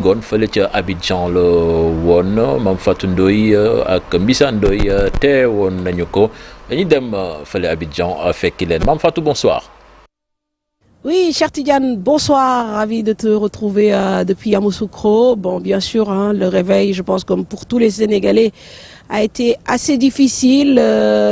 ngoon fële ca Abidjan la woon Mame Fatou Ndoye ak Mbissa Ndoye teewoon nañu ko dañuy dem fële Abidjan fekki leen Mame Fatou, bonsoir. Oui, cher Tidiane, bonsoir, ravi de te retrouver depuis Yamoussoukro. Bon, bien sûr, hein, le réveil, je pense comme pour tous les Sénégalais, a été assez difficile,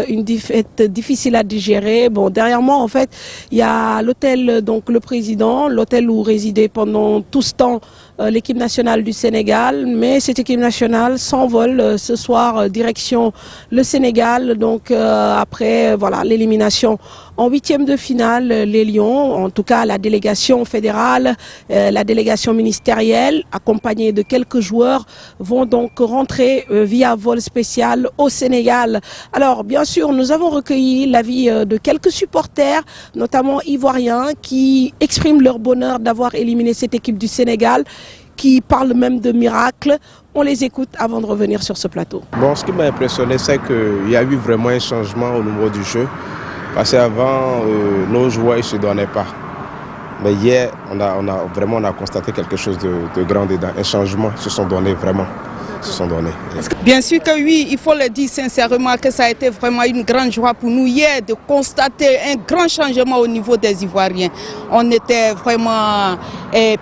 une défaite difficile à digérer. Bon, derrière moi, en fait, il y a l'hôtel, donc le président, l'hôtel où résidait pendant tout ce temps l'équipe nationale du Sénégal. Mais cette équipe nationale s'envole ce soir direction le Sénégal. Donc après, voilà, l'élimination en huitième de finale, les Lions, en tout cas la délégation fédérale, la délégation ministérielle, accompagnée de quelques joueurs, vont donc rentrer via vol spécial au Sénégal. Alors, bien sûr, nous avons recueilli l'avis de quelques supporters, notamment ivoiriens, qui expriment leur bonheur d'avoir éliminé cette équipe du Sénégal, qui parlent même de miracle. On les écoute avant de revenir sur ce plateau. Bon, ce qui m'a impressionné, c'est qu'il y a eu vraiment un changement au niveau du jeu. Parce qu'avant, nos joueurs ne se donnaient pas. Mais hier, on a constaté quelque chose de grand dedans. Un changement, ils se sont donnés vraiment. Bien sûr que oui, il faut le dire sincèrement que ça a été vraiment une grande joie pour nous hier de constater un grand changement au niveau des Ivoiriens. On était vraiment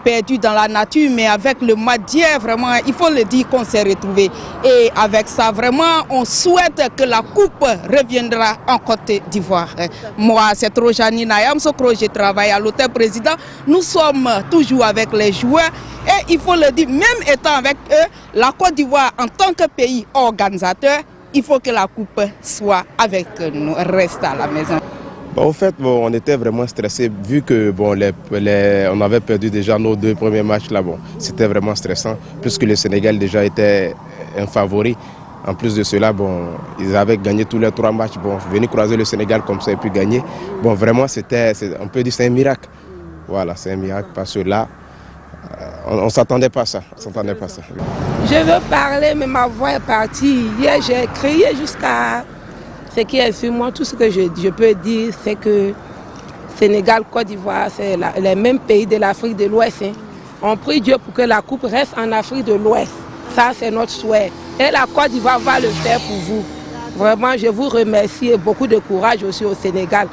perdus dans la nature, mais avec le match d'hier, vraiment, il faut le dire qu'on s'est retrouvés. Et avec ça, vraiment, on souhaite que la coupe reviendra en Côte d'Ivoire. Moi, c'est Trojani Nayam Sokro, je travaille à l'hôtel président. Nous sommes toujours avec les joueurs. Et il faut le dire, même étant avec eux, la Côte d'Ivoire en tant que pays organisateur, il faut que la coupe soit avec nous, reste à la maison. Bon, au fait, on était vraiment stressés vu que on avait perdu déjà nos 2 premiers matchs là. Bon, c'était vraiment stressant puisque le Sénégal déjà était un favori. En plus de cela, bon, ils avaient gagné tous les 3 matchs. Bon, venir croiser le Sénégal comme ça et puis gagner. Bon, vraiment, on peut dire c'est un miracle. Voilà, c'est un miracle parce que là, on ne s'attendait pas à ça. Je veux parler, mais ma voix est partie. Hier, j'ai crié jusqu'à ce qui est sur moi. Tout ce que je peux dire, c'est que Sénégal, Côte d'Ivoire, c'est les mêmes pays de l'Afrique de l'Ouest. Hein. On prie Dieu pour que la coupe reste en Afrique de l'Ouest. Ça, c'est notre souhait. Et la Côte d'Ivoire va le faire pour vous. Vraiment, je vous remercie et beaucoup de courage aussi au Sénégal.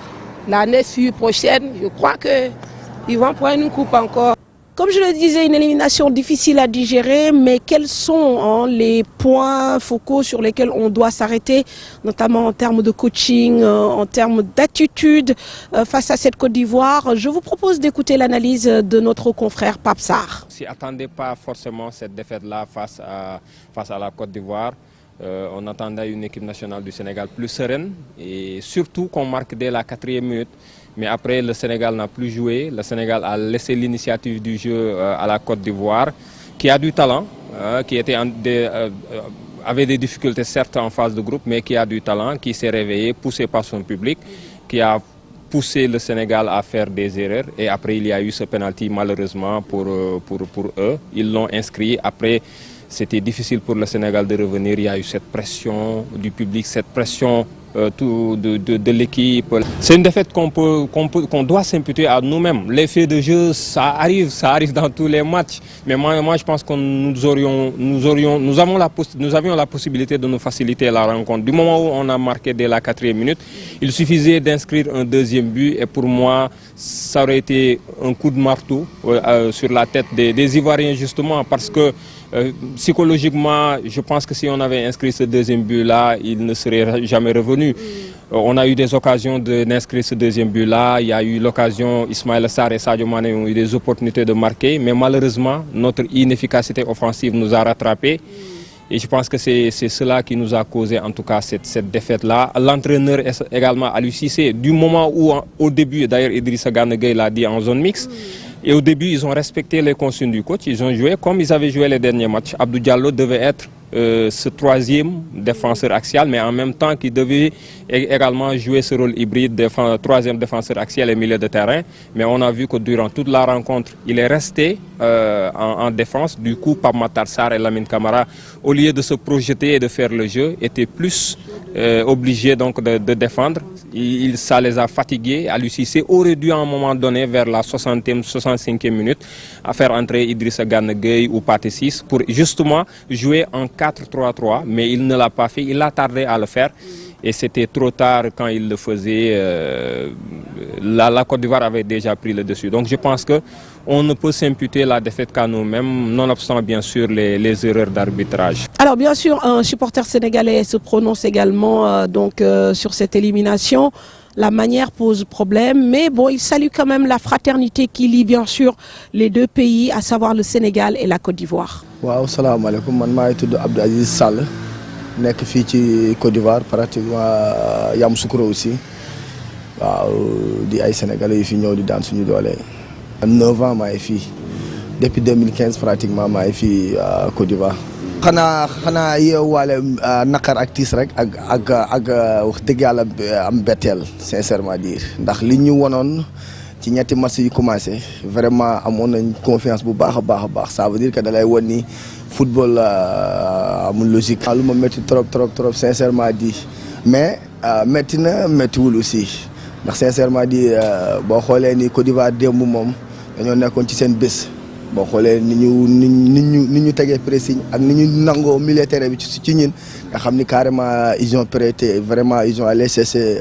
L'année prochaine, je crois qu'ils vont prendre une coupe encore. Comme je le disais, une élimination difficile à digérer, mais quels sont les points focaux sur lesquels on doit s'arrêter, notamment en termes de coaching, en termes d'attitude face à cette Côte d'Ivoire? Je vous propose d'écouter l'analyse de notre confrère Pape Sarr. On n'attendait pas forcément cette défaite-là face à la Côte d'Ivoire. On attendait une équipe nationale du Sénégal plus sereine et surtout qu'on marque dès la 4e minute. Mais après, le Sénégal n'a plus joué. Le Sénégal a laissé l'initiative du jeu à la Côte d'Ivoire, qui a du talent, qui avait des difficultés certes en phase de groupe, mais qui a du talent, qui s'est réveillé, poussé par son public, qui a poussé le Sénégal à faire des erreurs. Et après, il y a eu ce penalty malheureusement pour eux. Ils l'ont inscrit. Après, c'était difficile pour le Sénégal de revenir. Il y a eu cette pression du public, cette pression de l'équipe. C'est une défaite qu'on doit s'imputer à nous-mêmes. L'effet de jeu, ça arrive dans tous les matchs. Mais moi je pense que nous avions la possibilité de nous faciliter la rencontre. Du moment où on a marqué dès la 4e minute, il suffisait d'inscrire un 2e but. Et pour moi, ça aurait été un coup de marteau sur la tête des Ivoiriens justement parce que psychologiquement, je pense que si on avait inscrit ce 2e but-là, il ne serait jamais revenu. On a eu des occasions d'inscrire ce 2e but-là. Il y a eu l'occasion, Ismaël Sarr et Sadio Mané ont eu des opportunités de marquer. Mais malheureusement, notre inefficacité offensive nous a rattrapés. Et je pense que c'est cela qui nous a causé en tout cas cette défaite-là. L'entraîneur également, Aliou Cissé, du moment où au début, d'ailleurs Idrissa Gana Gueye l'a dit en zone mixte, et au début, ils ont respecté les consignes du coach. Ils ont joué comme ils avaient joué les derniers matchs. Abdou Diallo devait être ce 3e défenseur axial, mais en même temps qu'il devait également jouer ce rôle hybride, 3e défenseur axial et milieu de terrain. Mais on a vu que durant toute la rencontre, il est resté en défense. Du coup, Pape Matar Sarr et Lamine Camara, au lieu de se projeter et de faire le jeu, étaient plus obligés donc de défendre. Ça les a fatigués. Aliou Cissé aurait dû à un moment donné, vers la 60e, 65e minute, à faire entrer Idrissa Gana Gueye ou Pathé Ciss pour justement jouer en 4-3-3, mais il ne l'a pas fait, il a tardé à le faire. Et c'était trop tard quand il le faisait. La Côte d'Ivoire avait déjà pris le dessus. Donc je pense qu'on ne peut s'imputer la défaite qu'à nous-mêmes, nonobstant bien sûr les erreurs d'arbitrage. Alors bien sûr, un supporter sénégalais se prononce également sur cette élimination. La manière pose problème, mais bon, il salue quand même la fraternité qui lie bien sûr les deux pays, à savoir le Sénégal et la Côte d'Ivoire. Waaw, salam alaikum. Man maay tudd Abdou Aziz Sall. Nekk fii ci Côte d'Ivoire pratiquement Yamoussoukro aussi waaw di ay sénégalais yu fi ñëw di daan suñu doole. 9 ans maa ngi fii depuis 2015 pratiquement maa ngi fii Côte d'Ivoire. xanaa yeewaale naqar ak tiis rek ak wax dëgg yàlla am betteel sincèrement dire ndax li ñu wonoon ci ñetti match yi commencé vraiment amoon nañ confiance bu baax a baax ça veut dire que da lay won ni football amul logique. lu ma métti trop sincèrement dit mais métti na méttiwul aussi ndax sincèrement dit boo xoolee ni Côte d'Ivoire démb moom dañoo nekkoon ci seen bés boo xoolee ni ñu tegee pressing ak ni ñu nangoo militaire bi ci ñun nga xam ni carrément ils ont prêté vraiment ils ont allé chercher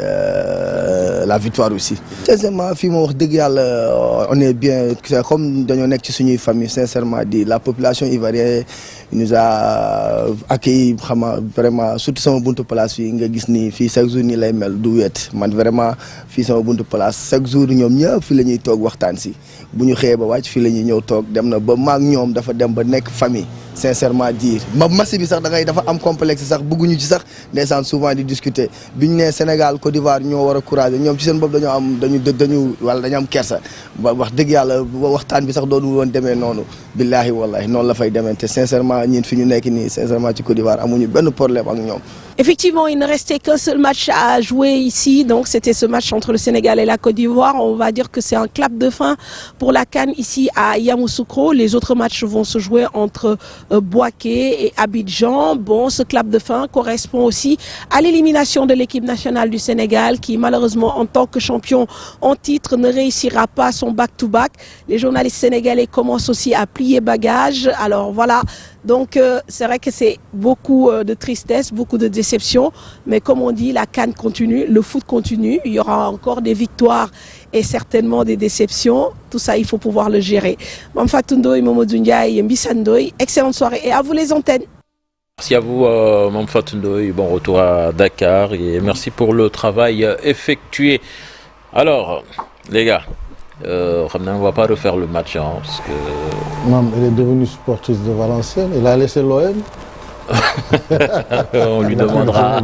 la victoire aussi. Sincèrement fii moo wax dëgg yàlla on est bien c'est comme dañoo nekk ci suñuy famille sincèrement dit la population ivoirienne nous a accueilli xama vraiment surtout sama buntu place fii nga gis ni fii chaque jour nii lay mel du wet man vraiment fii sama buntu place chaque jour ñoom ñëpp fii la ñuy toog waxtaan si bu ñu xëyee ba wàcc fii la ñuy ñëw toog dem na ba maag ñoom dafa dem ba nekk famille sincèrement dire ma match bi sax dafa am complexe sax bëgguñu ci sax ndeysaan souvent di discuter bi ñu nee Sénégal Côte d'Ivoire ñoo war a courage ñoom ci seen bopp dañoo am kersa ba wax dëgg yàlla waxtaan bi sax doonu woon demee noonu billaahi wallahi noonu la fay demee te sincèrement ñun fi ñu nekk nii sincèrement ci Côte d'Ivoire amuñu benn problème ak ñoom. Effectivement, il ne restait qu'un seul match à jouer ici, donc c'était ce match entre le Sénégal et la Côte d'Ivoire. On va dire que c'est un clap de fin pour la CAN ici à Yamoussoukro. Les autres matchs vont se jouer entre Bouaké et Abidjan. Bon, ce clap de fin correspond aussi à l'élimination de l'équipe nationale du Sénégal qui malheureusement en tant que champion en titre ne réussira pas son back-to-back. Les journalistes sénégalais commencent aussi à plier bagages. Alors voilà. Donc c'est vrai que c'est beaucoup de tristesse, beaucoup de déception, mais comme on dit, la CAN continue, le foot continue, il y aura encore des victoires et certainement des déceptions. Tout ça, il faut pouvoir le gérer. Mame Fatou Ndoye, Mamadou Ndiaye, Mbissa Ndoye, excellente soirée et à vous les antennes. Merci à vous, Mame Fatou Ndoye, bon retour à Dakar et merci pour le travail effectué. Alors, les gars, on ne va pas refaire le match parce que... Mam, il est devenu sportif de Valenciennes, il a laissé l'OM. On lui demandera.